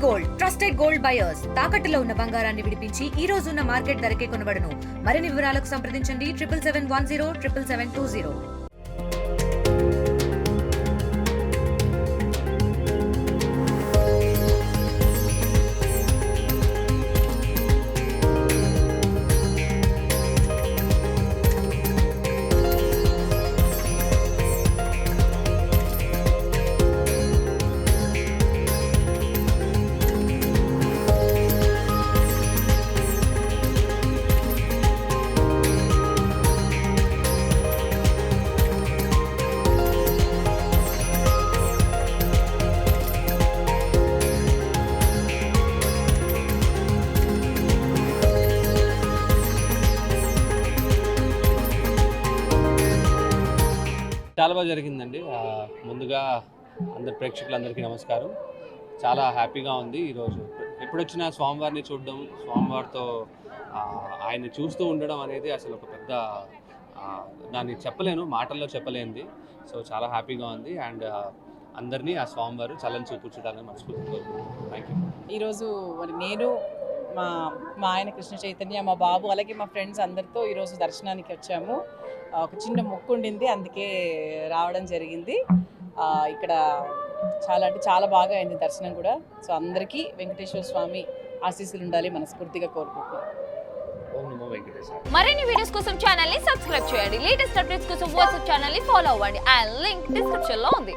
Gold trusted gold buyers తాకట్టులో ఉన్న బంగారాన్ని విడిపించి ఈ రోజు ఉన్న మార్కెట్ ధరకే కొనబడును. మరిన్ని వివరాలకు సంప్రదించండి 7771077720. చాలా బాగా జరిగిందండి. ముందుగా అందరు ప్రేక్షకులందరికీ నమస్కారం. చాలా హ్యాపీగా ఉంది ఈరోజు. ఎప్పుడొచ్చినా స్వామివారిని చూడడం, స్వామివారితో ఆయన్ని చూస్తూ ఉండడం అనేది అసలు ఒక పెద్ద దాన్ని చెప్పలేను, మాటల్లో చెప్పలేనిది. సో చాలా హ్యాపీగా ఉంది. అండ్ అందరినీ ఆ స్వామివారు చల్లని చూపు చూడాలని మనస్ఫూర్తిగా కోరుకుంటున్నాను. Thank you. ఈరోజు మరి నేను మా ఆయన కృష్ణ చైతన్య, మా బాబు, అలాగే మా ఫ్రెండ్స్ అందరితో ఈరోజు దర్శనానికి వచ్చాము. ఒక చిన్న మొక్కు ఉండింది, అందుకే రావడం జరిగింది. ఇక్కడ చాలా బాగా అయింది దర్శనం కూడా. సో అందరికీ వెంకటేశ్వర స్వామి ఆశీస్సులు ఉండాలి మనస్ఫూర్తిగా కోరుకుంటున్నాను. మరిన్ని వీడియోస్ కోసం ఛానల్ ని సబ్స్క్రైబ్ చేయండి. లేటెస్ట్ అప్డేట్స్ కోసం వాట్సాప్ ఛానల్ ని ఫాలో అవ్వండి. ఆ లింక్ డిస్క్రిప్షన్ లో ఉంది.